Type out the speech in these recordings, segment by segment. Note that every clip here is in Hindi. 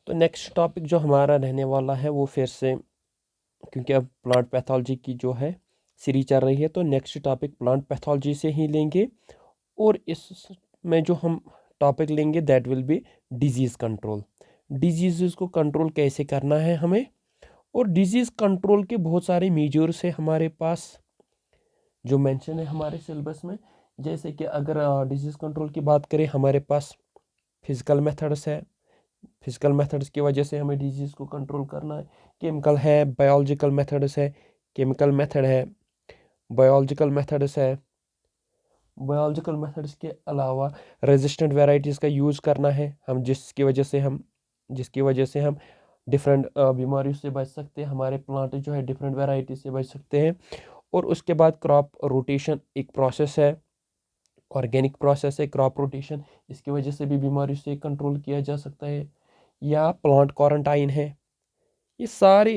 तो नेक्स्ट टॉपिक जो हमारा रहने वाला है वो फिर से, क्योंकि अब प्लांट पैथोलॉजी की जो है सीरीज चल रही है, तो नेक्स्ट टॉपिक प्लांट पैथोलॉजी से ही लेंगे। और इसमें जो हम टॉपिक लेंगे that will be disease control. Disease को कंट्रोल कैसे करना है हमें, और डिजीज़ कंट्रोल के बहुत सारे मेजर्स है हमारे पास जो मेंशन है हमारे सिलेबस में। जैसे कि अगर डिजीज़ कंट्रोल की बात करें, हमारे पास फिजिकल मेथड्स है। फिजिकल मेथड्स की वजह से हमें डिजीज़ को कंट्रोल करना है। केमिकल है, बायोलॉजिकल मेथड्स है, केमिकल मेथड है, बायोलॉजिकल मेथड्स है। बायोलॉजिकल मेथड्स के अलावा रेजिस्टेंट वेराइटीज़ का यूज़ करना है हम, जिसकी वजह से हम डिफरेंट बीमारियों से बच सकते हैं। हमारे प्लांट जो है डिफरेंट वेराइटी से बच सकते हैं। और उसके बाद क्रॉप रोटेशन एक प्रोसेस है, ऑर्गेनिक प्रोसेस है क्रॉप रोटेशन। इसकी वजह से भी बीमारियों से कंट्रोल किया जा सकता है। या प्लांट क्वारंटाइन है। ये सारे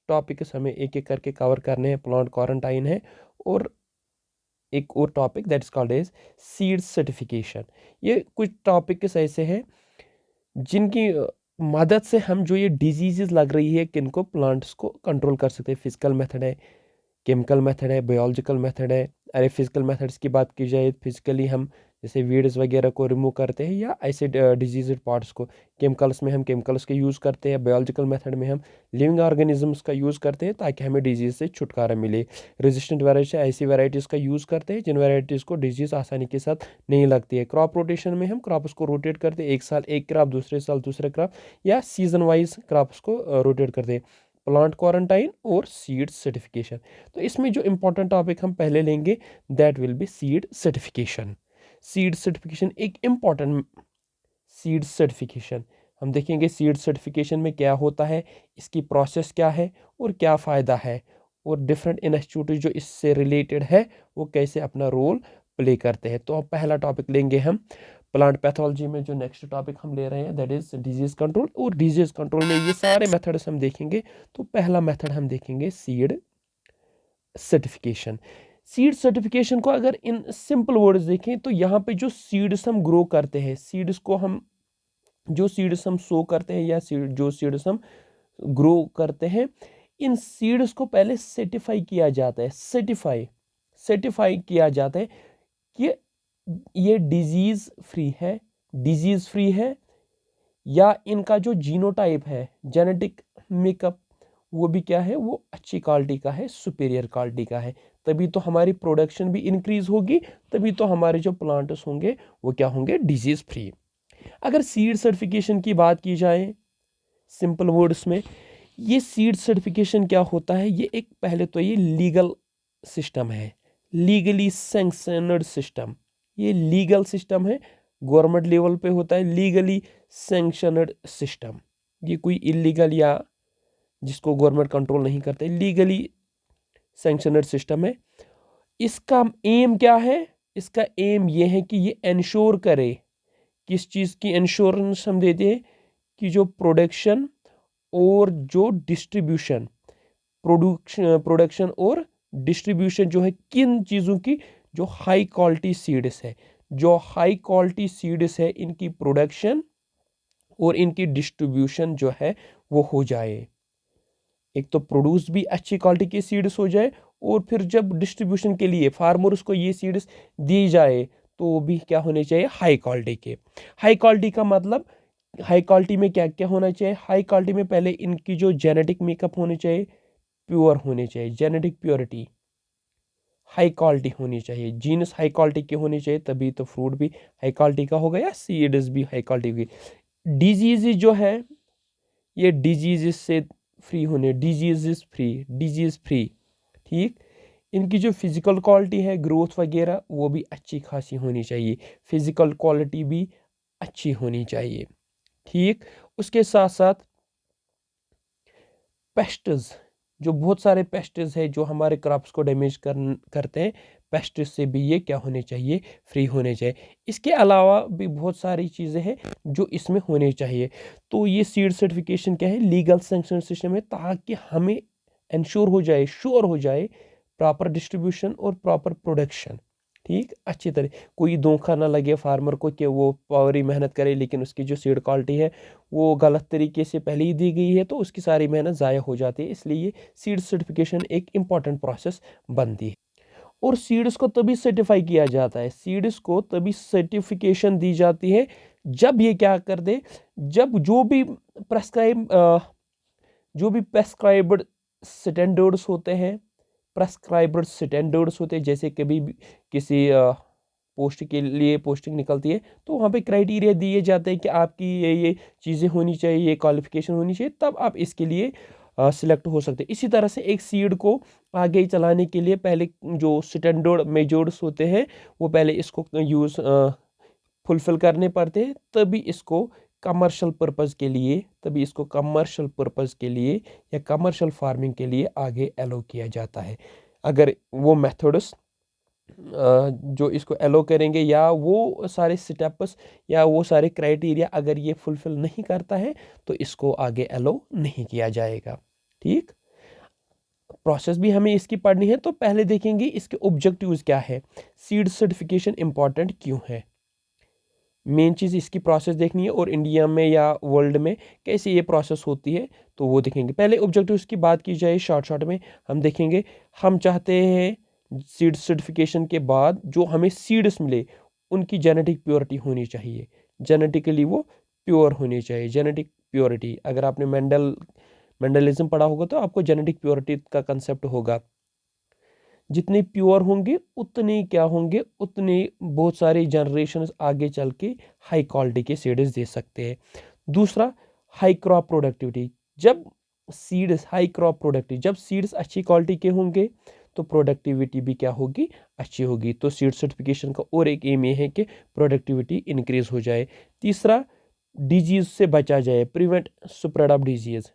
टॉपिक्स हमें एक एक करके कवर करने हैं। प्लांट क्वारंटाइन है, और एक और topic that is called as seed certification. ये कुछ टॉपिक्स ऐसे हैं जिनकी मदद से हम जो ये डिजीजेस लग रही है किनको प्लांट्स को कंट्रोल कर सकते हैं। फिजिकल मेथड है, केमिकल मेथड है, बायोलॉजिकल मेथड है। अरे फिजिकल मेथड्स की बात की जाए, फिजिकली हम जैसे वीड्स वगैरह को रिमूव करते हैं, या ऐसे डिजीज पार्ट्स को। केमिकल्स में हम केमिकल्स का यूज़ करते हैं। बायोलॉजिकल मेथड में हम लिविंग ऑर्गेनिजम्स का यूज़ करते हैं ताकि हमें डिजीज से छुटकारा मिले। रेजिस्टेंट वेराइटी ऐसी वेराइटीज़ का यूज़ करते हैं जिन वेराइटीज़ को डिजीज आसानी के साथ नहीं लगती है। क्रॉप रोटेशन में हम क्रॉप्स को रोटेट करते हैं, एक साल एक क्रॉप, दूसरे साल दूसरे क्रॉप, या सीजन वाइज क्रॉप्स को रोटेट करते हैं। प्लांट क्वारंटाइन और सीड सर्टिफिकेशन। तो इसमें जो इंपॉर्टेंट टॉपिक हम पहले लेंगे that will be seed certification. Seed certification एक इंपॉर्टेंट सीड सर्टिफिकेशन हम देखेंगे। सीड सर्टिफिकेशन में क्या होता है, इसकी प्रोसेस क्या है, और क्या फ़ायदा है, और डिफरेंट इंस्टीट्यूट जो इससे रिलेटेड है वो कैसे अपना रोल प्ले करते हैं। तो अब पहला टॉपिक लेंगे हम प्लांट पैथोलॉजी में। जो नेक्स्ट टॉपिक हम ले रहे हैं दैट इज डिजीज कंट्रोल। और डिजीज कंट्रोल में ये सारे मेथड्स हम देखेंगे। तो पहला मेथड हम देखेंगे सीड सर्टिफिकेशन। सीड सर्टिफिकेशन को अगर इन सिंपल वर्ड्स देखें तो यहाँ पे जो सीड्स हम ग्रो करते हैं, सीड्स को हम जो सीड्स हम सो करते हैं, या जो सीड्स हम ग्रो करते हैं, इन सीड्स को पहले सर्टिफाई किया जाता है। सर्टिफाई किया जाता है कि ये डिजीज फ्री है, या इनका जो जीनोटाइप है, जेनेटिक मेकअप, वो भी क्या है, वो अच्छी क्वालिटी का है, सुपीरियर क्वालिटी का है। तभी तो हमारी प्रोडक्शन भी इंक्रीज होगी, तभी तो हमारे जो प्लांट्स होंगे वो क्या होंगे, डिजीज फ्री। अगर सीड सर्टिफिकेशन की बात की जाए सिंपल वर्ड्स में, ये सीड सर्टिफिकेशन क्या होता है, ये एक पहले तो ये लीगल सिस्टम है, लीगली सैंक्शनड सिस्टम। ये लीगल सिस्टम है, गवर्नमेंट लेवल पे होता है लीगली सैंक्शनड सिस्टम। ये कोई इलीगल या जिसको गवर्नमेंट कंट्रोल नहीं करते, लीगली सैंक्शनड सिस्टम है। इसका एम क्या है, इसका एम ये है कि ये इंश्योर करे, किस चीज़ की इंश्योरेंस हम देते हैं, कि जो प्रोडक्शन और जो प्रोडक्शन और डिस्ट्रीब्यूशन जो है किन चीज़ों की, जो हाई क्वालिटी सीड्स है, जो हाई क्वालिटी सीड्स है इनकी प्रोडक्शन और इनकी डिस्ट्रीब्यूशन जो है वो हो जाए। एक तो प्रोड्यूस भी अच्छी क्वालिटी के सीड्स हो जाए, और फिर जब डिस्ट्रीब्यूशन के लिए फार्मर्स को ये सीड्स दी जाए तो वो भी क्या होने चाहिए, हाई क्वालिटी के। हाई क्वालिटी का मतलब, हाई क्वालिटी में क्या क्या होना चाहिए, हाई क्वालिटी में पहले इनकी जो जेनेटिक मेकअप होने चाहिए प्योर होने चाहिए, जेनेटिक प्योरिटी हाई क्वालिटी होनी चाहिए, जीनस हाई क्वालिटी के होने चाहिए, तभी तो फ्रूट भी हाई क्वालिटी का होगा या सीड्स भी हाई क्वालिटी की। डिजीज जो है ये डिजीज से फ्री होने, डिजीज फ्री, ठीक। इनकी जो फिजिकल क्वालिटी है, ग्रोथ वगैरह, वो भी अच्छी खासी होनी चाहिए, फिजिकल क्वालिटी भी अच्छी होनी चाहिए, ठीक। उसके साथ साथ पेस्ट्स, जो बहुत सारे पेस्ट्स है जो हमारे क्रॉप्स को डैमेज करते हैं, पेस्ट्स से भी ये क्या होने चाहिए, फ्री होने चाहिए। इसके अलावा भी बहुत सारी चीज़ें हैं जो इसमें होने चाहिए। तो ये सीड सर्टिफिकेशन क्या है, लीगल सैंक्शन सिस्टम है, ताकि हमें इंश्योर हो जाए, श्योर हो जाए प्रॉपर डिस्ट्रीब्यूशन और प्रॉपर प्रोडक्शन ठीक, अच्छी तरह कोई धोखा ना लगे फार्मर को कि वो पूरी मेहनत करे लेकिन उसकी जो सीड क्वालिटी है वो गलत तरीके से पहले ही दी गई है तो उसकी सारी मेहनत ज़ाया हो जाती है, इसलिए सीड सर्टिफिकेशन एक इम्पॉर्टेंट प्रोसेस बनती है। और सीड्स को तभी सर्टिफाई किया जाता है, सीड्स को तभी सर्टिफिकेशन दी जाती है जब ये क्या कर दे, जब जो भी प्रेस्क्राइब्ड स्टैंडर्ड्स होते हैं, प्रेस्क्राइब्ड स्टैंडर्ड्स होते हैं, जैसे कभी भी किसी पोस्ट के लिए पोस्टिंग निकलती है तो वहाँ पे क्राइटेरिया दिए जाते हैं कि आपकी ये चीज़ें होनी चाहिए, ये क्वालिफिकेशन होनी चाहिए, तब आप इसके लिए सिलेक्ट हो सकते हैं। इसी तरह से एक सीड को आगे चलाने के लिए पहले जो स्टैंडर्ड मेजर्स होते हैं वो पहले इसको यूज़ फुलफिल करने पड़ते हैं, तभी इसको कमर्शियल पर्पज़ के लिए या कमर्शियल फार्मिंग के लिए आगे एलो किया जाता है। अगर वो मेथड्स जो इसको एलो करेंगे या वो सारे स्टेप्स या वो सारे क्राइटेरिया अगर ये फुलफिल नहीं करता है तो इसको आगे एलो नहीं किया जाएगा। ठीक, प्रोसेस भी हमें इसकी पढ़नी है तो पहले देखेंगे इसके ऑब्जेक्टिव्स क्या है, सीड सर्टिफिकेशन इंपॉर्टेंट क्यों है, मेन चीज़ इसकी प्रोसेस देखनी है और इंडिया में या वर्ल्ड में कैसे ये प्रोसेस होती है तो वो देखेंगे। पहले ऑब्जेक्टिव्स की बात की जाए शॉर्ट में हम देखेंगे, हम चाहते हैं सीड सर्टिफिकेशन के बाद जो हमें सीड्स मिले उनकी जेनेटिक प्योरिटी होनी चाहिए, जेनेटिकली वो प्योर होनी चाहिए, जेनेटिक प्योरिटी। अगर आपने मेंडलिज्म पढ़ा होगा तो आपको जेनेटिक प्योरिटी का कंसेप्ट होगा, जितने प्योर होंगे उतने क्या होंगे, उतने बहुत सारे जनरेशन्स आगे चल के हाई क्वालिटी के सीड्स दे सकते हैं। दूसरा, हाई क्रॉप प्रोडक्टिविटी, जब सीड्स अच्छी क्वालिटी के होंगे तो प्रोडक्टिविटी भी क्या होगी, अच्छी होगी। तो सीड सर्टिफिकेशन का और एक एम ये है कि प्रोडक्टिविटी इंक्रीज हो जाए। तीसरा, डिजीज से बचा जाए, स्प्रेड ऑफ डिजीज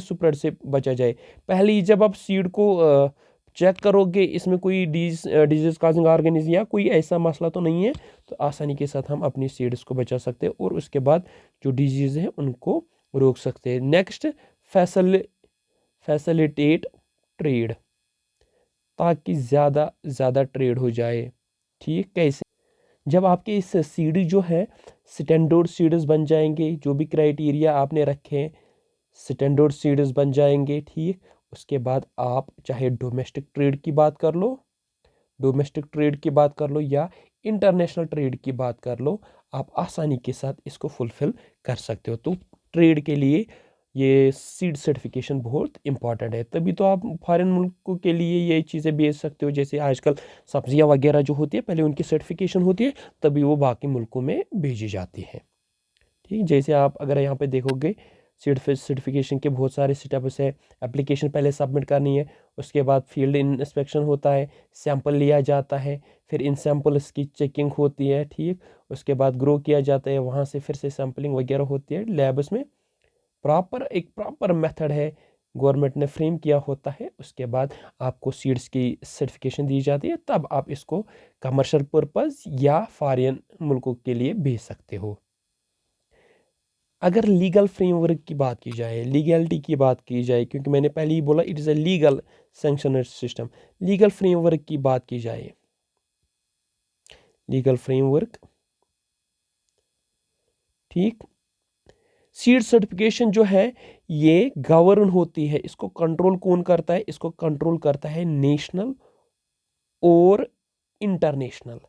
स्प्रेड से बचा जाए। पहले ही जब आप सीड को चेक करोगे इसमें कोई डिजीज काजिंग ऑर्गेनिज्म या कोई ऐसा मसला तो नहीं है तो आसानी के साथ हम अपनी सीड्स को बचा सकते हैं और उसके बाद जो डिजीज है उनको रोक सकते हैं। नेक्स्ट, फैसिलिटेट ट्रेड, ताकि ज़्यादा ट्रेड हो जाए। ठीक, कैसे, जब आपके इस सीड जो है स्टैंडर्ड सीड्स बन जाएंगे, जो भी क्राइटेरिया आपने रखे हैं स्टैंडर्ड सीड्स बन जाएंगे। ठीक, उसके बाद आप चाहे डोमेस्टिक ट्रेड की बात कर लो या इंटरनेशनल ट्रेड की बात कर लो, आप आसानी के साथ इसको फुलफिल कर सकते हो। तो ट्रेड के लिए ये सीड सर्टिफिकेशन बहुत इंपॉर्टेंट है, तभी तो आप फॉरेन मुल्कों के लिए ये चीज़ें बेच सकते हो। जैसे आजकल सब्जियां वगैरह जो होती है पहले उनकी सर्टिफिकेशन होती है तभी वो बाकी मुल्कों में भेजी जाती है। ठीक, जैसे आप अगर यहाँ पे देखोगे सीड सर्टिफिकेशन के बहुत सारे स्टेप्स है, एप्लीकेशन पहले सबमिट करनी है, उसके बाद फील्ड इंस्पेक्शन होता है, सैंपल लिया जाता है, फिर इन सैंपल्स की चेकिंग होती है। ठीक, उसके बाद ग्रो किया जाता है, वहाँ से फिर से सैंपलिंग वगैरह होती है लैब्स में। एक प्रॉपर मेथड है, गवर्नमेंट ने फ्रेम किया होता है, उसके बाद आपको सीड्स की सर्टिफिकेशन दी जाती है, तब आप इसको कमर्शियल पर्पज़ या फॉरेन मुल्कों के लिए भेज सकते हो। अगर लीगल फ्रेमवर्क की बात की जाए, लीगैलिटी की बात की जाए, क्योंकि मैंने पहले ही बोला it is a legal sanctioned system, legal framework की बात की जाए, लीगल फ्रेमवर्क, ठीक, सीड सर्टिफिकेशन जो है ये गवर्न होती है, इसको कंट्रोल कौन करता है, इसको कंट्रोल करता है नेशनल और इंटरनेशनल,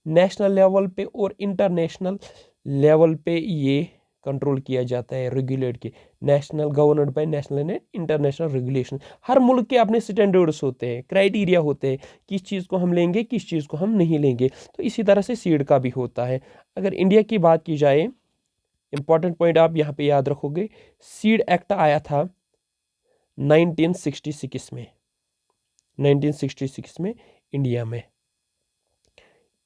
नेशनल लेवल पे और इंटरनेशनल लेवल पे ये कंट्रोल किया जाता है, रेगुलेट के, national governed by national and international regulation. हर मुल्क के अपने स्टैंडर्ड्स होते हैं, क्राइटेरिया होते हैं, किस चीज़ को हम लेंगे किस चीज़ को हम नहीं लेंगे, तो इसी तरह से सीड का भी होता है। अगर इंडिया की बात की जाए, इंपॉर्टेंट पॉइंट आप यहाँ पे याद रखोगे, सीड एक्ट आया था 1966 में, 1966 में इंडिया में।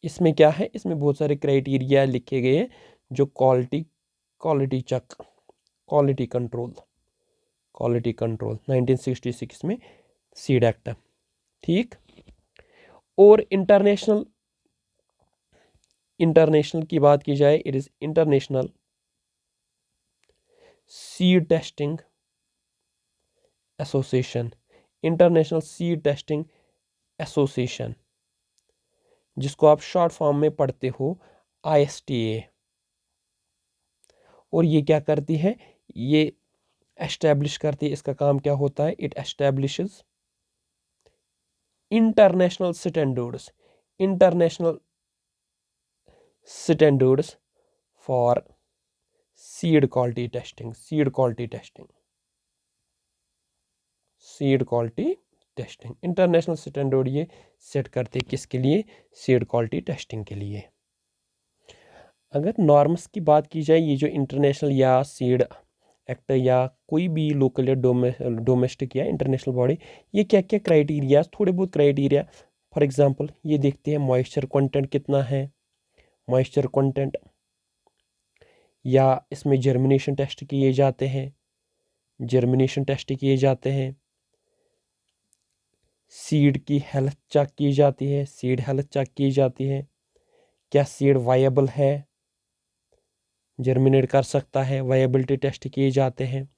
इसमें क्या है, इसमें बहुत सारे क्राइटेरिया लिखे गए हैं, जो क्वालिटी चेक, क्वालिटी कंट्रोल 1966 में सीड एक्ट। ठीक, और इंटरनेशनल की बात की जाए, it is international seed testing association, international seed testing association. जिसको आप शॉर्ट फॉर्म में पढ़ते हो ISTA। और ये क्या करती है, ये एस्टैब्लिश करती है, इसका काम क्या होता है, it establishes international standards, international standards for seed quality testing, seed quality testing, seed quality testing. International standard ये सेट करते किसके लिए, सीड क्वालिटी टेस्टिंग के लिए। अगर नॉर्म्स की बात की जाए, ये जो इंटरनेशनल या सीड एक्ट या कोई भी लोकल या डोमेस्टिक या इंटरनेशनल बॉडी, ये क्या क्या क्राइटेरिया, थोड़े बहुत क्राइटेरिया, फॉर एग्जांपल ये देखते हैं मॉइस्चर कंटेंट कितना है, मॉइस्चर कंटेंट, या इसमें जर्मिनेशन टेस्ट किए जाते हैं, जर्मिनेशन टेस्ट किए जाते हैं, सीड की हेल्थ चेक की जाती है, सीड हेल्थ चेक की जाती है, क्या सीड वायबल है, जर्मिनेट कर सकता है, वायबिलिटी टेस्ट किए जाते हैं,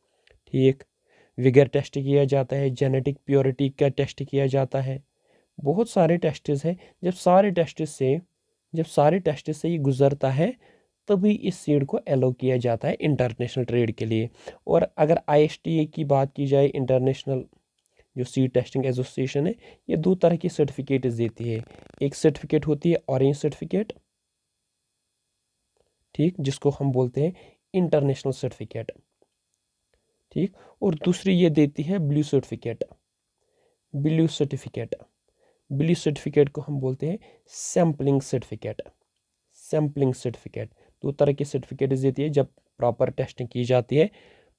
ठीक, विगर टेस्ट किया जाता है, जेनेटिक प्योरिटी का टेस्ट किया जाता है, बहुत सारे टेस्ट्स हैं। जब सारे टेस्ट से ये गुजरता है तभी इस सीड को एलो किया जाता है इंटरनेशनल ट्रेड के लिए। और अगर ISTA की बात की जाए, इंटरनेशनल जो सीड टेस्टिंग एसोसिएशन है, ये दो तरह की सर्टिफिकेट्स देती है। एक सर्टिफिकेट होती है ऑरेंज सर्टिफिकेट, ठीक, जिसको हम बोलते हैं इंटरनेशनल सर्टिफिकेट, ठीक, और दूसरी ये देती है blue certificate, blue certificate, blue certificate को हम बोलते हैं सैम्पलिंग सर्टिफिकेट, सैम्पलिंग सर्टिफिकेट। दो तरह की सर्टिफिकेट देती है जब प्रॉपर टेस्टिंग की जाती है,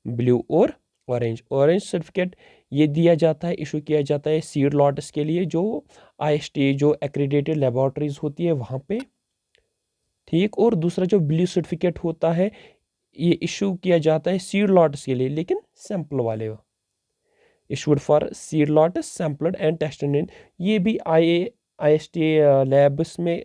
ब्लू और ऑरेंज। ऑरेंज सर्टिफिकेट ये दिया जाता है, इशू किया जाता है सीड लॉट्स के लिए जो ISTA जो एक्रेडिटेड लेबोरेटरीज होती है वहाँ पे, ठीक। और दूसरा जो ब्लू सर्टिफिकेट होता है ये इशू किया जाता है सीड लॉट्स के लिए, लेकिन सैंपल वाले, issued for seed lots sampled and tested in, ये भी ISTA लैब्स में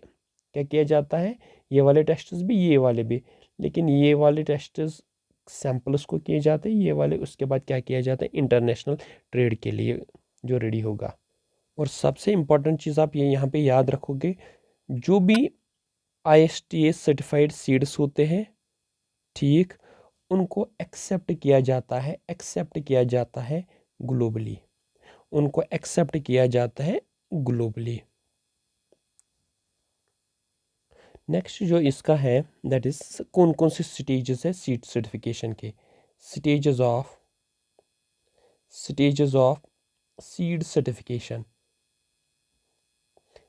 क्या किया जाता है, ये वाले टेस्ट्स भी, ये वाले भी, लेकिन ये वाले टेस्ट्स सैंपल्स को किए जाते हैं, ये वाले उसके बाद क्या किया जाता है इंटरनेशनल ट्रेड के लिए जो रेडी होगा। और सबसे इम्पोर्टेंट चीज़ आप ये यहाँ पे याद रखोगे, जो भी ISTA सर्टिफाइड सीड्स होते हैं, ठीक, उनको एक्सेप्ट किया जाता है, एक्सेप्ट किया जाता है ग्लोबली, उनको एक्सेप्ट किया जाता है ग्लोबली। नेक्स्ट जो इसका है दैट इज कौन कौन से स्टेजेस है सीड सर्टिफिकेशन के, stages of seed certification,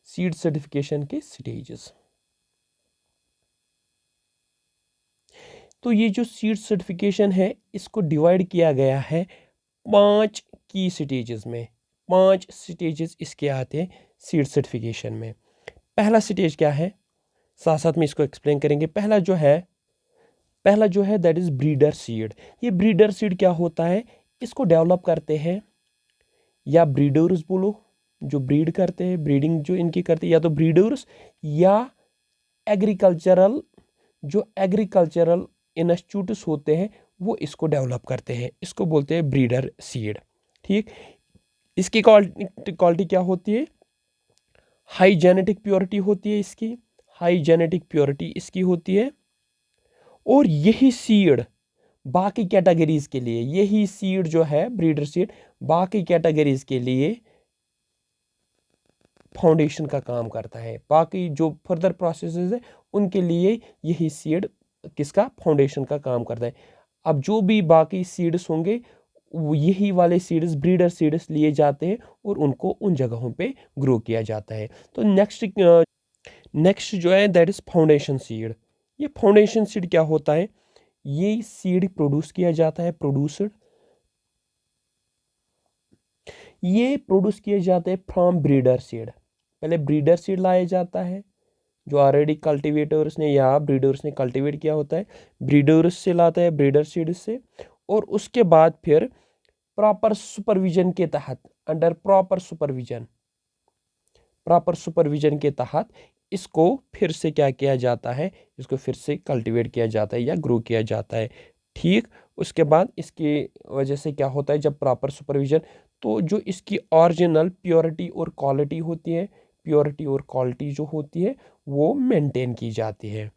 seed certification के स्टेजेस। तो ये जो सीड सर्टिफिकेशन है इसको डिवाइड किया गया है 5 की स्टेजेस में, 5 स्टेजेस इसके आते हैं सीड सर्टिफिकेशन में। पहला स्टेज क्या है, साथ साथ में इसको एक्सप्लेन करेंगे। पहला जो है दैट इज ब्रीडर सीड। ये ब्रीडर सीड क्या होता है, इसको डेवलप करते हैं या ब्रीडर्स बोलो, जो ब्रीड करते हैं, ब्रीडिंग जो इनकी करते हैं, या तो ब्रीडर्स या एग्रीकल्चरल, जो एग्रीकल्चरल इंस्टीट्यूट्स होते हैं वो इसको डेवलप करते हैं, इसको बोलते हैं ब्रीडर सीड, ठीक। इसकी क्वालिटी क्या होती है, हाई जेनेटिक प्योरिटी होती है इसकी, हाई जेनेटिक प्योरिटी इसकी होती है। और यही सीड बाकी कैटेगरीज के लिए, यही सीड जो है ब्रीडर सीड बाकी कैटेगरीज के लिए फाउंडेशन का काम करता है, बाकी जो फर्दर प्रोसेसेस है उनके लिए यही सीड किसका, फाउंडेशन का काम करता है। अब जो भी बाकी सीड्स होंगे यही वाले सीड्स ब्रीडर सीड्स लिए जाते हैं और उनको उन जगहों पे ग्रो किया जाता है। तो नेक्स्ट जो है दैट इज फाउंडेशन सीड। ये फाउंडेशन सीड क्या होता है, ये सीड प्रोड्यूस किया जाता है, ये प्रोड्यूस किए जाते हैं फ्रॉम ब्रीडर सीड। पहले ब्रीडर सीड लाया जाता है जो ऑलरेडी कल्टीवेटर्स ने या ब्रीडर्स ने कल्टीवेट किया होता है, ब्रीडर्स से लाता है, ब्रीडर सीड से। और उसके बाद फिर प्रॉपर सुपरविजन के तहत, अंडर प्रॉपर सुपरविजन के तहत इसको फिर से क्या किया जाता है, इसको फिर से कल्टीवेट किया जाता है या ग्रो किया जाता है, ठीक। उसके बाद इसकी वजह से क्या होता है, जब प्रॉपर सुपरविजन, तो जो इसकी ओरिजिनल प्योरिटी और क्वालिटी होती है, प्योरिटी और क्वालिटी जो होती है वो मेंटेन की जाती है।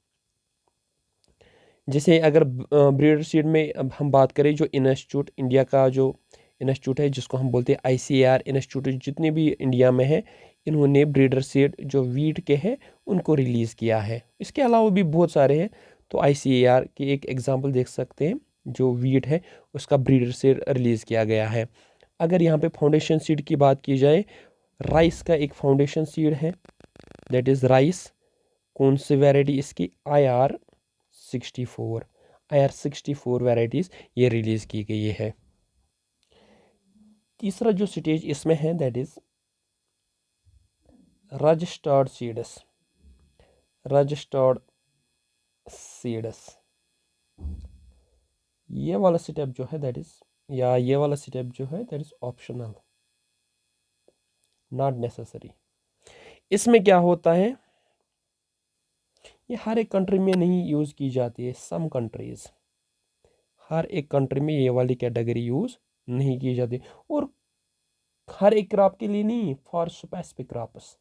जैसे अगर ब्रीडर सीड में अब हम बात करें, जो इंस्टीट्यूट इंडिया का जो इंस्टीट्यूट है जिसको हम बोलते हैं ICAR इंस्टीट्यूट, जितने भी इंडिया में है, इन्होंने ब्रीडर सीड जो वीट के हैं उनको रिलीज़ किया है। इसके अलावा भी बहुत सारे हैं, तो ICAR की एक एग्जांपल देख सकते हैं, जो वीट है उसका ब्रीडर सीड रिलीज़ किया गया है। अगर यहाँ पे फाउंडेशन सीड की बात की जाए, राइस का एक फाउंडेशन सीड है, दैट इज़ राइस। कौन सी वैरायटी इसकी? IR64 वैरायटीज़ ये रिलीज़ की गई है। तीसरा जो स्टेज इसमें है that is registered seeds. Registered seeds, ये वाला स्टेप जो है दैट इज़, या ये वाला स्टेप जो है that is optional, not necessary. इसमें क्या होता है, ये हर एक कंट्री में नहीं यूज़ की जाती है। सम कंट्रीज़, हर एक कंट्री में ये वाली कैटेगरी यूज़ नहीं की जाती, और हर एक क्रॉप के लिए नहीं, फॉर स्पेसिफिक क्रॉप्स,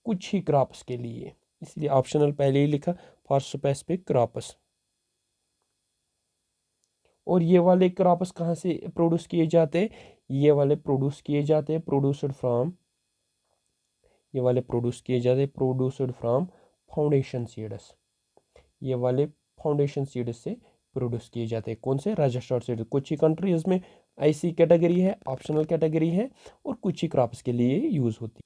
कुछ ही क्रॉप्स के लिए, इसलिए ऑप्शनल पहले ही लिखा, फॉर स्पेसिफिक क्रॉप्स। और ये वाले क्रॉप्स कहाँ से प्रोड्यूस किए जाते हैं? ये वाले प्रोड्यूस किए जाते हैं प्रोड्यूस्ड फ्रॉम, ये वाले प्रोड्यूस किए जाते हैं प्रोड्यूस्ड फ्रॉम फाउंडेशन सीड्स। ये वाले फाउंडेशन सीड्स से प्रोड्यूस किए जाते हैं। कौन से? Registered seed. कुछ ही कंट्रीज में ऐसी कैटेगरी है, ऑप्शनल कैटेगरी है, और कुछ ही क्रॉप्स के लिए यूज़ होती है।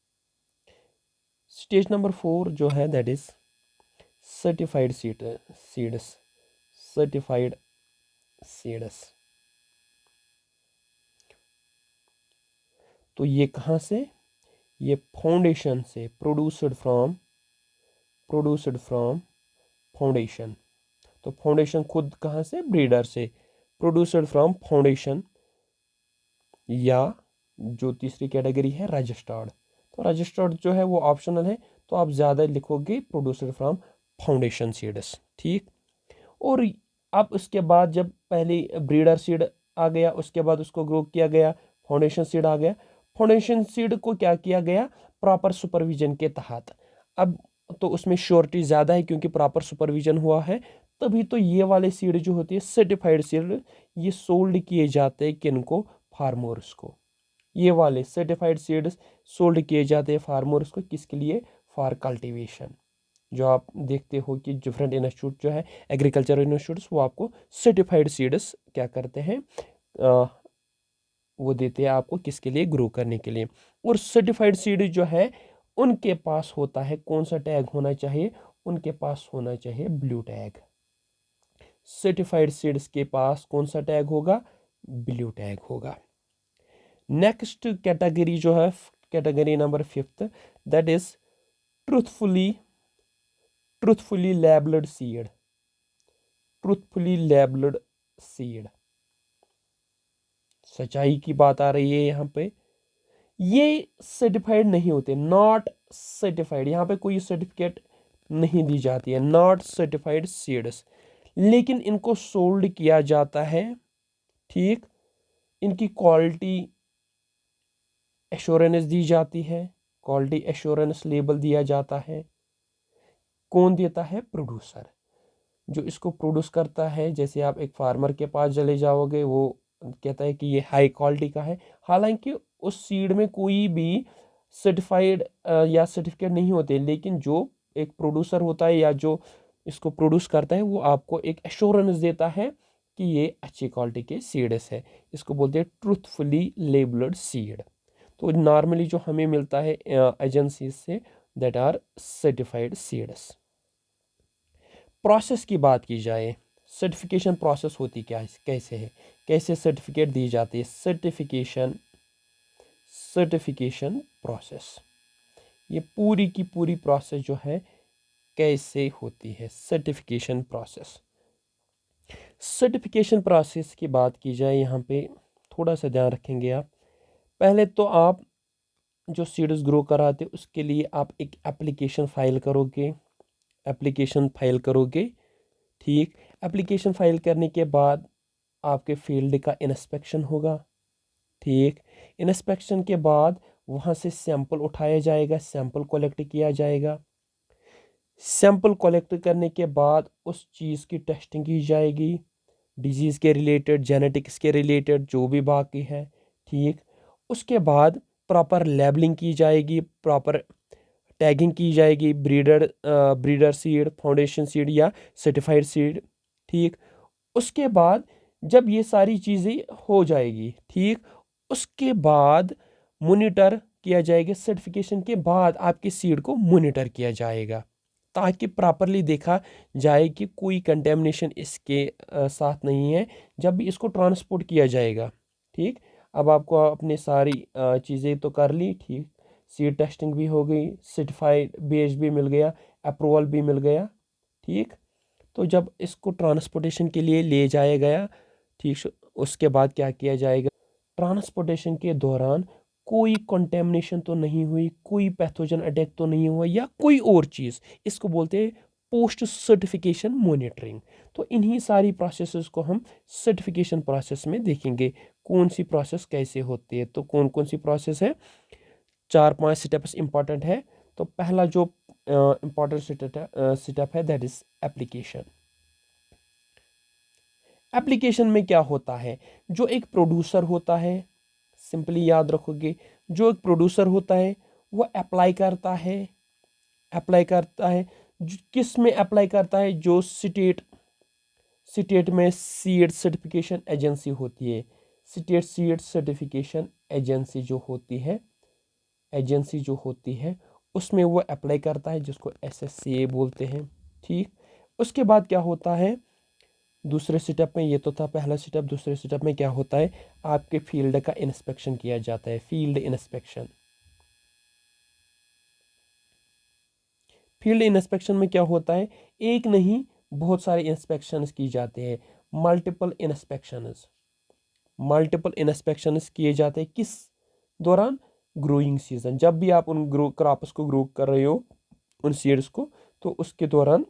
स्टेज नंबर 4 जो है that is certified seeds. Certified seeds, तो ये कहाँ से? ये फाउंडेशन से, प्रोड्यूस्ड फ्रॉम फाउंडेशन। तो फाउंडेशन खुद कहाँ से? ब्रीडर से। प्रोड्यूस्ड फ्रॉम फाउंडेशन, या जो तीसरी कैटेगरी है रजिस्टर्ड। तो रजिस्टर्ड जो है वो ऑप्शनल है, तो आप ज़्यादा लिखोगे प्रोड्यूस्ड फ्रॉम फाउंडेशन सीड्स, ठीक। और अब उसके बाद जब पहले ब्रीडर सीड आ गया, उसके बाद उसको ग्रो किया गया, फाउंडेशन सीड आ गया। फाउंडेशन सीड को क्या किया गया? प्रॉपर सुपरविजन के तहत। अब तो उसमें श्योरिटी ज़्यादा है क्योंकि प्रॉपर सुपरविजन हुआ है, तभी तो ये वाले सीड जो होती है सर्टिफाइड सीड, ये सोल्ड किए जाते हैं किनको? फार्मर्स को। ये वाले सर्टिफाइड सीड्स सोल्ड किए जाते हैं फार्मर्स को, किसके लिए? For cultivation. जो आप देखते हो कि डिफरेंट इंस्टीट्यूट जो है एग्रीकल्चर इंस्टीट्यूट्स, वो आपको सर्टिफाइड सीड्स क्या करते हैं, वो देते हैं आपको किसके लिए? ग्रो करने के लिए। और सर्टिफाइड सीड जो है उनके पास होता है, कौन सा टैग होना चाहिए? उनके पास होना चाहिए ब्लू टैग। सर्टिफाइड सीड्स के पास कौन सा टैग होगा? ब्लू टैग होगा। नेक्स्ट कैटेगरी जो है, category number 5, that is truthfully labelled seed. Truthfully labelled seed, सच्चाई की बात आ रही है यहाँ पे। ये सर्टिफाइड नहीं होते, नॉट सर्टिफाइड, यहाँ पे कोई सर्टिफिकेट नहीं दी जाती है, नॉट सर्टिफाइड सीड्स, लेकिन इनको सोल्ड किया जाता है, ठीक। इनकी क्वालिटी एश्योरेंस दी जाती है, क्वालिटी एश्योरेंस लेबल दिया जाता है। कौन देता है? प्रोड्यूसर। जो इसको प्रोड्यूस करता है, जैसे आप एक फार्मर के पास चले जाओगे, वो कहता है कि ये हाई क्वालिटी का है, हालांकि उस सीड में कोई भी सर्टिफाइड या सर्टिफिकेट नहीं होते, लेकिन जो एक प्रोड्यूसर होता है या जो इसको प्रोड्यूस करता है, वो आपको एक एश्योरेंस देता है कि ये अच्छी क्वालिटी के सीड्स है। इसको बोलते हैं ट्रूथफुली लेबल्ड सीड। तो नॉर्मली जो हमें मिलता है एजेंसी से, that are certified seeds. Process की बात की जाए, सर्टिफिकेशन प्रोसेस होती क्या है, कैसे है, कैसे सर्टिफिकेट दी जाती है? सर्टिफिकेशन प्रोसेस, ये पूरी की पूरी प्रोसेस जो है कैसे होती है? Certification process. सर्टिफिकेशन प्रोसेस की बात की जाए, यहाँ पे थोड़ा सा ध्यान रखेंगे आप। पहले तो आप जो सीड्स ग्रो कराते उसके लिए आप एक एप्लीकेशन फाइल करोगे, ठीक। एप्लीकेशन फाइल करने के बाद आपके फील्ड का इंस्पेक्शन होगा, ठीक। इंस्पेक्शन के बाद वहाँ से सैंपल उठाया जाएगा, सैंपल कलेक्ट किया जाएगा। सैंपल कलेक्ट करने के बाद उस चीज़ की टेस्टिंग की जाएगी, डिजीज़ के रिलेटेड, जेनेटिक्स के रिलेटेड, जो भी बाकी है, ठीक। उसके बाद प्रॉपर लेबलिंग की जाएगी, प्रॉपर टैगिंग की जाएगी, ब्रीडर सीड, फाउंडेशन सीड या सर्टिफाइड सीड, ठीक। उसके बाद जब ये सारी चीज़ें हो जाएगी, ठीक, उसके बाद मॉनिटर किया जाएगा। सर्टिफिकेशन के बाद आपके सीड को मॉनिटर किया जाएगा ताकि प्रॉपरली देखा जाए कि कोई कंटेमिनेशन इसके साथ नहीं है जब भी इसको ट्रांसपोर्ट किया जाएगा, ठीक। अब आपको अपने सारी चीज़ें तो कर ली, ठीक। सीड टेस्टिंग भी हो गई, सर्टिफाइड बेच भी मिल गया, अप्रूवल भी मिल गया, ठीक। तो जब इसको ट्रांसपोर्टेशन के लिए ले जाया गया, ठीक, उसके बाद क्या किया जाएगा? ट्रांसपोर्टेशन के दौरान कोई कंटेमिनेशन तो नहीं हुई, कोई पैथोजन अटैक तो नहीं हुआ या कोई और चीज़, इसको बोलते हैं पोस्ट सर्टिफिकेशन मॉनिटरिंग। तो इन्हीं सारी प्रोसेसेस को हम सर्टिफिकेशन प्रोसेस में देखेंगे, कौन सी प्रोसेस कैसे होती है। तो कौन कौन सी प्रोसेस है, 4-5 स्टेप्स इंपॉर्टेंट है। तो पहला जो इंपॉर्टेंट स्टेप है दैट इज एप्लीकेशन। एप्लीकेशन में क्या होता है, जो एक प्रोड्यूसर होता है, सिंपली याद रखोगे, जो एक प्रोड्यूसर होता है वो अप्लाई करता है किस में अप्लाई करता है, जो स्टेट में सीड सर्टिफिकेशन एजेंसी होती है, स्टेट सीड सर्टिफिकेशन एजेंसी जो होती है उसमें वो अप्लाई करता है, जिसको SSCA बोलते हैं, ठीक। उसके बाद क्या होता है दूसरे स्टेप में, ये तो था पहला स्टेप, दूसरे स्टेप में क्या होता है, आपके फील्ड का इंस्पेक्शन किया जाता है, फील्ड इंस्पेक्शन में क्या होता है, एक नहीं बहुत सारे इंस्पेक्शंस की जाते हैं, मल्टीपल इंस्पेक्शंस किए जाते हैं। किस दौरान? ग्रोइंग सीजन, जब भी आप उन क्रॉप्स को ग्रो कर रहे हो, उन सीड्स को, तो उसके दौरान,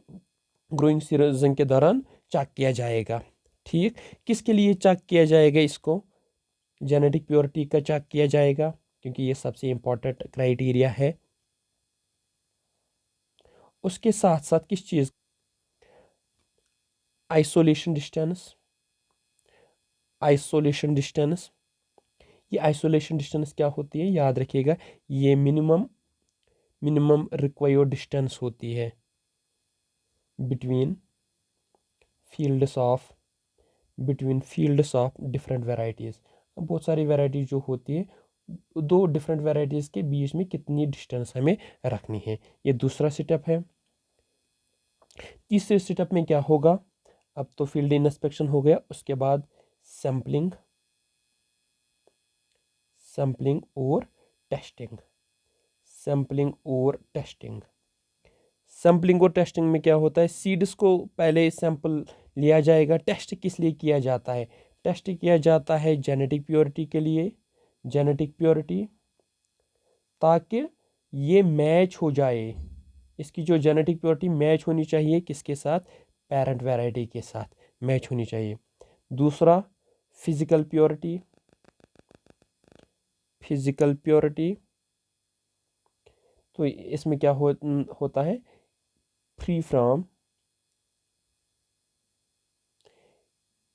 ग्रोइंग सीजन के दौरान चेक किया जाएगा, ठीक। किसके लिए चेक किया जाएगा? इसको जेनेटिक प्योरिटी का चेक किया जाएगा, क्योंकि ये सबसे इंपॉर्टेंट क्राइटेरिया है। उसके साथ साथ किस चीज़? Isolation distance. ये आइसोलेशन डिस्टेंस क्या होती है, याद रखिएगा, ये मिनिमम रिक्वायर्ड डिस्टेंस होती है between fields of different varieties. बहुत सारी वेराइटीज़ जो होती है, दो डिफरेंट वेराइटीज़ के बीच में कितनी डिस्टेंस हमें रखनी है, ये दूसरा स्टेप है। तीसरे स्टेप में क्या होगा, अब तो फील्ड इंस्पेक्शन हो गया, उसके बाद सैम्पलिंग और टेस्टिंग। सैम्पलिंग और टेस्टिंग में क्या होता है, सीड्स को पहले सैंपल लिया जाएगा। टेस्ट किस लिए किया जाता है? टेस्ट किया जाता है जेनेटिक प्योरिटी के लिए, ताकि ये मैच हो जाए, इसकी जो जेनेटिक प्योरिटी मैच होनी चाहिए किसके साथ? पेरेंट वैरायटी के साथ मैच होनी चाहिए। दूसरा फिजिकल प्योरिटी, तो इसमें क्या होता है, free from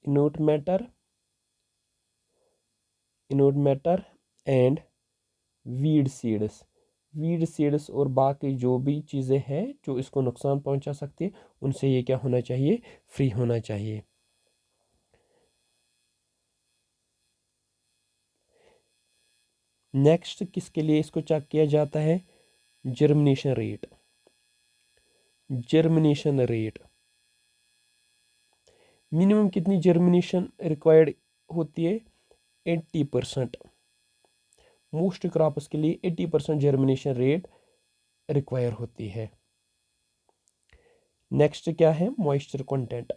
inert matter and weed seeds और बाकी जो भी चीज़ें हैं जो इसको नुकसान पहुंचा सकती है, उनसे ये क्या होना चाहिए, फ्री होना चाहिए। नेक्स्ट किसके लिए इसको चेक किया जाता है? Germination rate. मिनिमम कितनी जर्मिनेशन रिक्वायर्ड होती है? 80%। मोस्ट क्रॉप्स के लिए 80% जर्मिनेशन रेट रिक्वायर होती है। नेक्स्ट क्या है? Moisture content.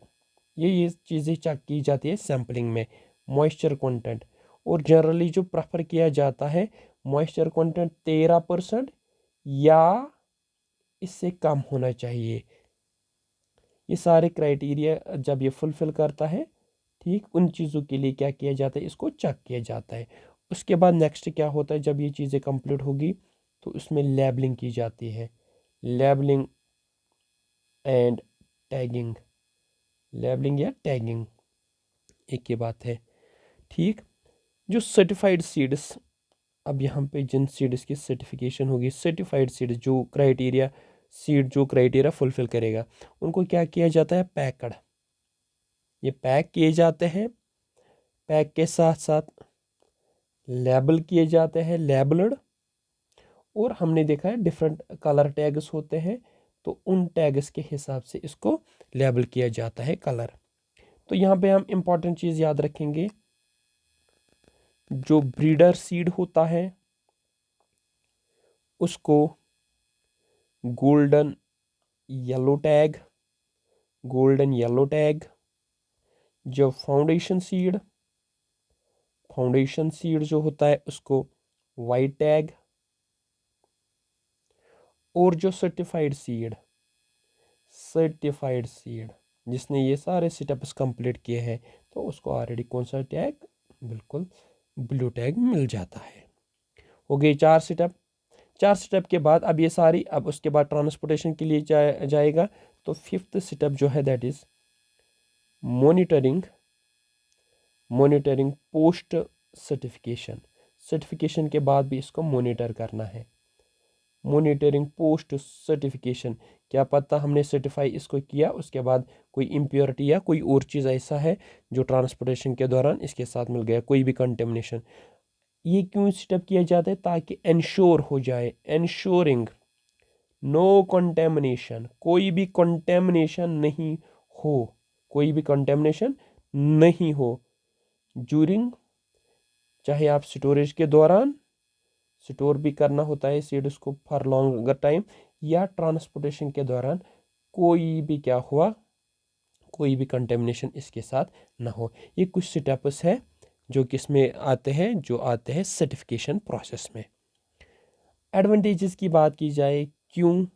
ये चीज़ें चेक की जाती है सैम्पलिंग में, मॉइस्चर कंटेंट। और जनरली जो प्रेफर किया जाता है, मॉइस्चर कंटेंट 13% या इससे कम होना चाहिए। ये सारे क्राइटेरिया जब ये फुलफिल करता है, ठीक, उन चीज़ों के लिए क्या किया जाता है, इसको चेक किया जाता है। उसके बाद नेक्स्ट क्या होता है, जब ये चीज़ें कंप्लीट होगी तो उसमें लेबलिंग की जाती है। लेबलिंग एंड टैगिंग, लेबलिंग या टैगिंग एक ही बात है, ठीक। जो सर्टिफाइड सीड्स, अब यहाँ पे जिन सीड्स की सर्टिफिकेशन होगी, सर्टिफाइड सीड्स जो क्राइटेरिया, सीड जो क्राइटेरिया फुलफिल करेगा, उनको क्या किया जाता है, पैकड। ये पैक किए जाते हैं, पैक के साथ साथ लेबल किए जाते हैं, लेबल्ड। और हमने देखा है डिफरेंट कलर टैग्स होते हैं, तो उन टैग्स के हिसाब से इसको लेबल किया जाता है, कलर। तो यहाँ पे हम इम्पॉर्टेंट चीज़ याद रखेंगे, जो ब्रीडर सीड होता है उसको golden yellow tag, golden yellow tag. जो फाउंडेशन सीड जो होता है उसको वाइट टैग। और जो सर्टिफाइड सीड जिसने ये सारे स्टेप्स कंप्लीट किए हैं, तो उसको ऑलरेडी कौन सा टैग, बिल्कुल ब्लू टैग मिल जाता है। हो गए 4 स्टेप। 4 स्टेप के बाद अब ये सारी, अब उसके बाद ट्रांसपोर्टेशन के लिए जाएगा। तो 5th स्टेप जो है that is monitoring post certification. Certification के बाद भी इसको मॉनिटर करना है। मॉनिटरिंग पोस्ट सर्टिफिकेशन, क्या पता हमने सर्टिफाई इसको किया, उसके बाद कोई इम्प्योरिटी या कोई और चीज़ ऐसा है जो ट्रांसपोर्टेशन के दौरान इसके साथ मिल गया, कोई भी कंटेमिनेशन। ये क्यों स्टेप किया जाता है, ताकि इंश्योर हो जाए, इंश्योरिंग नो कंटेमिनेशन, कोई भी कंटेमिनेशन नहीं हो, कोई भी कंटेमिनेशन नहीं हो ड्यूरिंग, चाहे आप स्टोरेज के दौरान, स्टोर भी करना होता है सीड्स को फॉर लॉन्गर टाइम, या ट्रांसपोर्टेशन के दौरान कोई भी क्या हुआ, कोई भी कंटेमिनेशन इसके साथ ना हो। ये कुछ स्टेप्स है जो किसमें आते हैं, जो आते हैं सर्टिफिकेशन प्रोसेस में। एडवांटेजेस की बात की जाए, क्यों,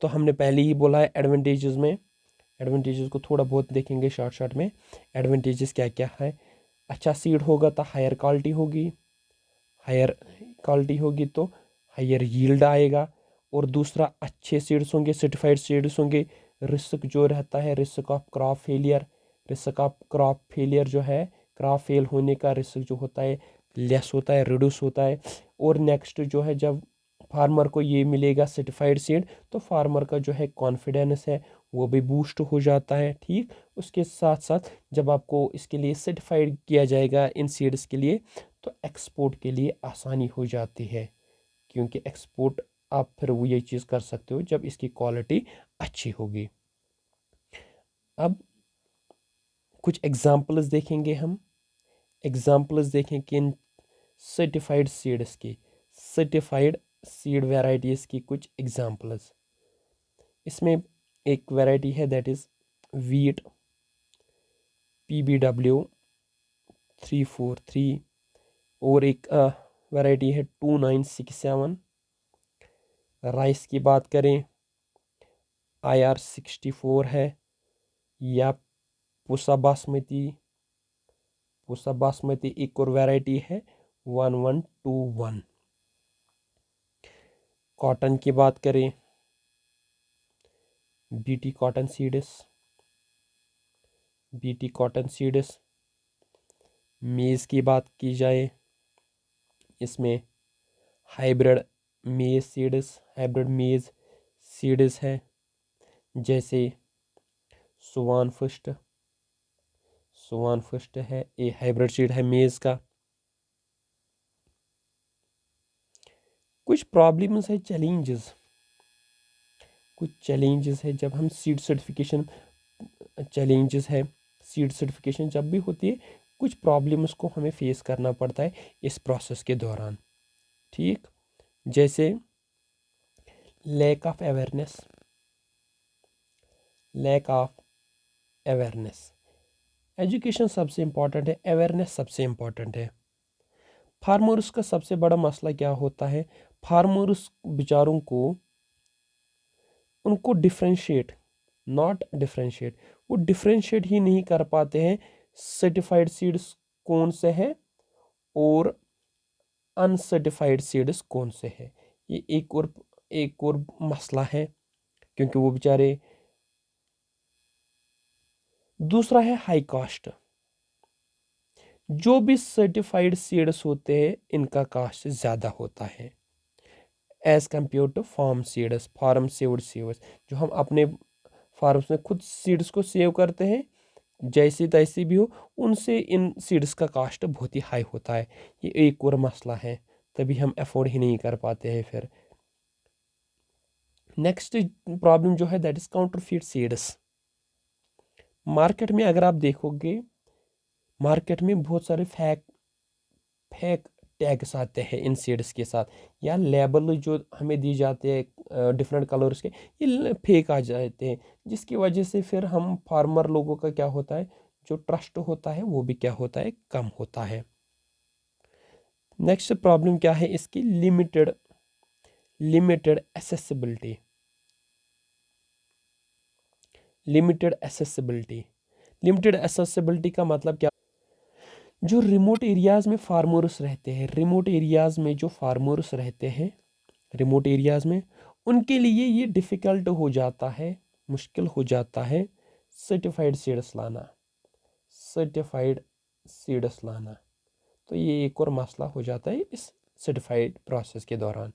तो हमने पहले ही बोला है एडवांटेजेस में। एडवांटेजेस को थोड़ा बहुत देखेंगे शॉर्ट में। एडवांटेजेस क्या क्या है, अच्छा सीड होगा तो हायर क्वालिटी होगी, हायर क्वालिटी होगी तो हायर यील्ड आएगा। और दूसरा, अच्छे सीड्स होंगे, सर्टिफाइड सीड्स होंगे। रिस्क जो रहता है, रिस्क ऑफ क्रॉप फेलियर जो है, क्रॉप फेल होने का रिस्क जो होता है लेस होता है, रिड्यूस होता है। और नेक्स्ट जो है, जब फार्मर को ये मिलेगा सर्टिफाइड सीड, तो फार्मर का जो है कॉन्फिडेंस है वो भी बूस्ट हो जाता है, ठीक। उसके साथ साथ जब आपको इसके लिए सर्टिफाइड किया जाएगा इन सीड्स के लिए, तो एक्सपोर्ट के लिए आसानी हो जाती है, क्योंकि एक्सपोर्ट आप फिर वो ये चीज़ कर सकते हो जब इसकी क्वालिटी अच्छी होगी। अब कुछ एग्जांपल्स देखेंगे हम, एग्जांपल्स देखें कि इन सर्टिफाइड सीड्स की, सर्टिफाइड सीड वेराइटीज़ की कुछ एग्जांपल्स। इसमें एक वैरायटी है दैट इज़ वीट PBW 343, और एक वैरायटी है 2967। राइस की बात करें, IR64 है, या पूसा बासमती एक और वैरायटी है 1121। कॉटन की बात करें, BT कॉटन सीड्स। मेज़ की बात की जाए, इसमें हाइब्रिड मेज़ सीड्स है, जैसे सुवान फर्स्ट है, ये हाइब्रिड सीड है मेज़ का। कुछ प्रॉब्लम्स है, कुछ चैलेंजेस है जब हम सीड सर्टिफिकेशन, चैलेंजेस है सीड सर्टिफिकेशन जब भी होती है, कुछ प्रॉब्लम्स को हमें फेस करना पड़ता है इस प्रोसेस के दौरान, ठीक। जैसे लैक ऑफ अवेयरनेस। एजुकेशन सबसे इम्पॉर्टेंट है, अवेयरनेस सबसे इम्पॉर्टेंट है। फार्मर्स का सबसे बड़ा मसला क्या होता है, फार्मर्स बेचारों को, उनको वो डिफ्रेंशिएट ही नहीं कर पाते हैं सर्टिफाइड सीड्स कौन से हैं और अनसर्टिफाइड सीड्स कौन से हैं। ये एक और मसला है, क्योंकि वो बेचारे। दूसरा है हाई कॉस्ट। जो भी सर्टिफाइड सीड्स होते हैं इनका कास्ट ज़्यादा होता है as compare to farm saved seeds. जो हम अपने फार्म्स में खुद सीड्स को सेव करते हैं, जैसी तैसी भी हो, उनसे इन सीड्स का कास्ट बहुत ही हाई होता है। ये एक और मसला है, तभी हम अफोर्ड ही नहीं कर पाते हैं फिर। नेक्स्ट प्रॉब्लम जो है that is counterfeit seeds. Market में अगर आप देखोगे, मार्केट में बहुत सारे फेक टैग्स आते हैं इन सीड्स के साथ, या लेबल जो हमें दी जाते हैं डिफरेंट कलर्स के, ये फेक आ जाते हैं, जिसकी वजह से फिर हम फार्मर लोगों का क्या होता है, जो ट्रस्ट होता है वो भी क्या होता है, कम होता है। नेक्स्ट प्रॉब्लम क्या है इसकी, लिमिटेड एसेसिबिलिटी। लिमिटेड एसेसिबिलिटी का मतलब क्या, जो रिमोट एरियाज़ में फार्मर्स रहते हैं, रिमोट एरियाज़ में जो फार्मर्स रहते हैं, रिमोट एरियाज़ में, उनके लिए ये डिफ़िकल्ट हो जाता है, मुश्किल हो जाता है सर्टिफाइड सीड्स लाना। तो ये एक और मसला हो जाता है इस सर्टिफाइड प्रोसेस के दौरान।